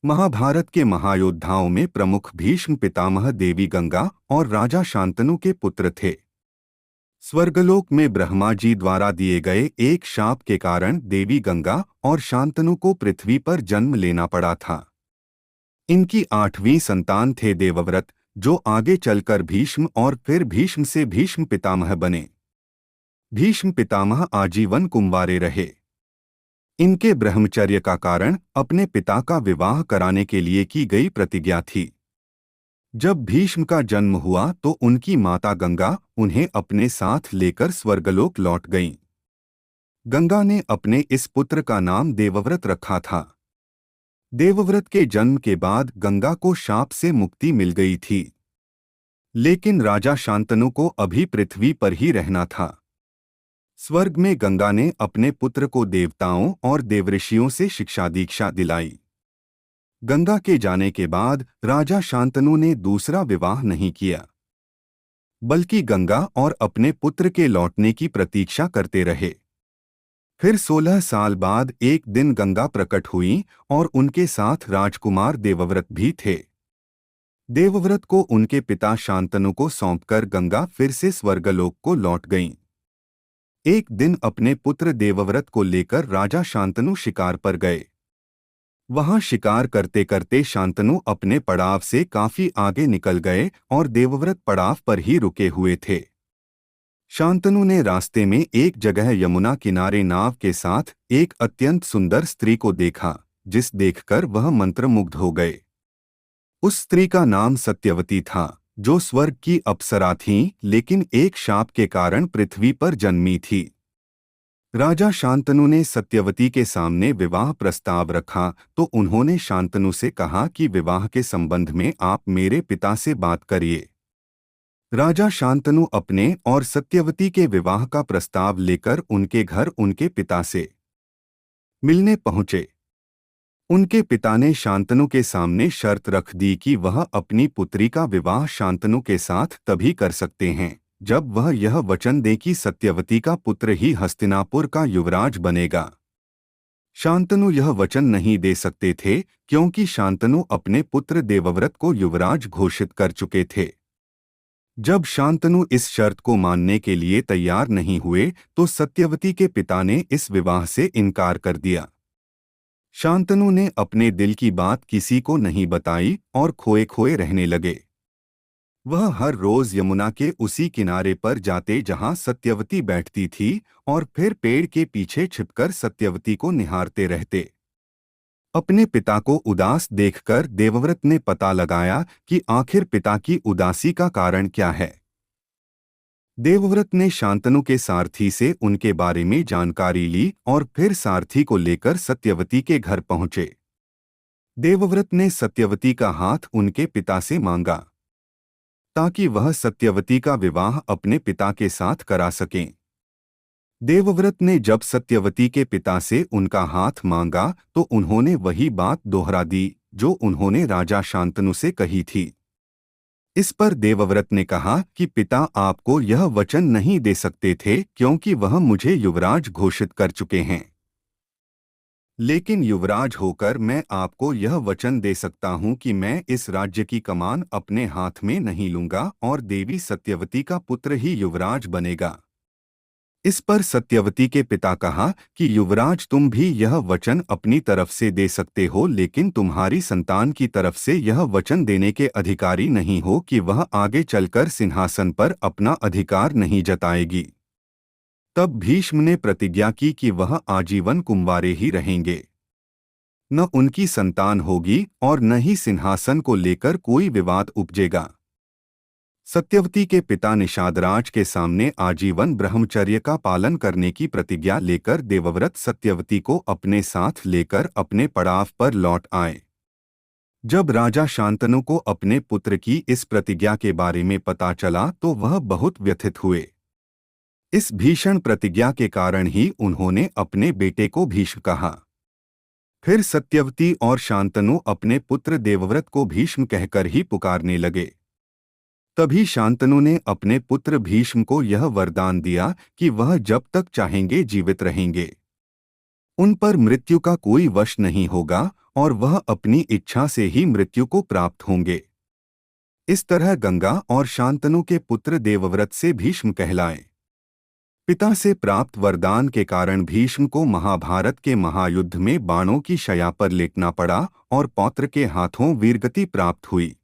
महाभारत के महायोद्धाओं में प्रमुख भीष्म पितामह देवी गंगा और राजा शांतनु के पुत्र थे। स्वर्गलोक में ब्रह्मा जी द्वारा दिए गए एक शाप के कारण देवी गंगा और शांतनु को पृथ्वी पर जन्म लेना पड़ा था। इनकी 8वीं संतान थे देवव्रत, जो आगे चलकर भीष्म और फिर भीष्म से भीष्म पितामह बने। भीष्म पितामह आजीवन कुंवारे रहे। इनके ब्रह्मचर्य का कारण अपने पिता का विवाह कराने के लिए की गई प्रतिज्ञा थी। जब भीष्म का जन्म हुआ तो उनकी माता गंगा उन्हें अपने साथ लेकर स्वर्गलोक लौट गईं। गंगा ने अपने इस पुत्र का नाम देवव्रत रखा था। देवव्रत के जन्म के बाद गंगा को शाप से मुक्ति मिल गई थी, लेकिन राजा शांतनु को अभी पृथ्वी पर ही रहना था। स्वर्ग में गंगा ने अपने पुत्र को देवताओं और देवऋषियों से शिक्षा दीक्षा दिलाई। गंगा के जाने के बाद राजा शांतनु ने दूसरा विवाह नहीं किया, बल्कि गंगा और अपने पुत्र के लौटने की प्रतीक्षा करते रहे। फिर 16 साल बाद एक दिन गंगा प्रकट हुई और उनके साथ राजकुमार देवव्रत भी थे। देवव्रत को उनके पिता शांतनु को सौंपकर गंगा फिर से स्वर्गलोक को लौट गईं। एक दिन अपने पुत्र देवव्रत को लेकर राजा शांतनु शिकार पर गए। वहां शिकार करते करते शांतनु अपने पड़ाव से काफी आगे निकल गए और देवव्रत पड़ाव पर ही रुके हुए थे। शांतनु ने रास्ते में एक जगह यमुना किनारे नाव के साथ एक अत्यंत सुंदर स्त्री को देखा, जिस देखकर वह मंत्रमुग्ध हो गए। उस स्त्री का नाम सत्यवती था, जो स्वर्ग की अप्सरा थीं, लेकिन एक शाप के कारण पृथ्वी पर जन्मी थी। राजा शांतनु ने सत्यवती के सामने विवाह प्रस्ताव रखा तो उन्होंने शांतनु से कहा कि विवाह के संबंध में आप मेरे पिता से बात करिए। राजा शांतनु अपने और सत्यवती के विवाह का प्रस्ताव लेकर उनके घर उनके पिता से मिलने पहुंचे। उनके पिता ने शांतनु के सामने शर्त रख दी कि वह अपनी पुत्री का विवाह शांतनु के साथ तभी कर सकते हैं जब वह यह वचन दे कि सत्यवती का पुत्र ही हस्तिनापुर का युवराज बनेगा। शांतनु यह वचन नहीं दे सकते थे क्योंकि शांतनु अपने पुत्र देवव्रत को युवराज घोषित कर चुके थे। जब शांतनु इस शर्त को मानने के लिए तैयार नहीं हुए तो सत्यवती के पिता ने इस विवाह से इनकार कर दिया। शांतनु ने अपने दिल की बात किसी को नहीं बताई और खोए खोए रहने लगे। वह हर रोज यमुना के उसी किनारे पर जाते जहां सत्यवती बैठती थी और फिर पेड़ के पीछे छिपकर सत्यवती को निहारते रहते। अपने पिता को उदास देखकर देवव्रत ने पता लगाया कि आखिर पिता की उदासी का कारण क्या है। देवव्रत ने शांतनु के सारथी से उनके बारे में जानकारी ली और फिर सारथी को लेकर सत्यवती के घर पहुंचे। देवव्रत ने सत्यवती का हाथ उनके पिता से मांगा ताकि वह सत्यवती का विवाह अपने पिता के साथ करा सकें। देवव्रत ने जब सत्यवती के पिता से उनका हाथ मांगा तो उन्होंने वही बात दोहरा दी जो उन्होंने राजा शांतनु से कही थी। इस पर देवव्रत ने कहा कि पिता आपको यह वचन नहीं दे सकते थे क्योंकि वह मुझे युवराज घोषित कर चुके हैं, लेकिन युवराज होकर मैं आपको यह वचन दे सकता हूं कि मैं इस राज्य की कमान अपने हाथ में नहीं लूंगा और देवी सत्यवती का पुत्र ही युवराज बनेगा। इस पर सत्यवती के पिता कहा कि युवराज तुम भी यह वचन अपनी तरफ से दे सकते हो, लेकिन तुम्हारी संतान की तरफ से यह वचन देने के अधिकारी नहीं हो कि वह आगे चलकर सिंहासन पर अपना अधिकार नहीं जताएगी। तब भीष्म ने प्रतिज्ञा की कि वह आजीवन कुंवारे ही रहेंगे। न उनकी संतान होगी और न ही सिंहासन को लेकर कोई विवाद उपजेगा। सत्यवती के पिता निषादराज के सामने आजीवन ब्रह्मचर्य का पालन करने की प्रतिज्ञा लेकर देवव्रत सत्यवती को अपने साथ लेकर अपने पड़ाव पर लौट आए। जब राजा शांतनु को अपने पुत्र की इस प्रतिज्ञा के बारे में पता चला तो वह बहुत व्यथित हुए। इस भीषण प्रतिज्ञा के कारण ही उन्होंने अपने बेटे को भीष्म कहा। फिर सत्यवती और शांतनु अपने पुत्र देवव्रत को भीष्म कहकर ही पुकारने लगे। तभी शांतनु ने अपने पुत्र भीष्म को यह वरदान दिया कि वह जब तक चाहेंगे जीवित रहेंगे। उन पर मृत्यु का कोई वश नहीं होगा और वह अपनी इच्छा से ही मृत्यु को प्राप्त होंगे। इस तरह गंगा और शांतनु के पुत्र देवव्रत से भीष्म कहलाए। पिता से प्राप्त वरदान के कारण भीष्म को महाभारत के महायुद्ध में बाणों की शया पर लेटना पड़ा और पौत्र के हाथों वीरगति प्राप्त हुई।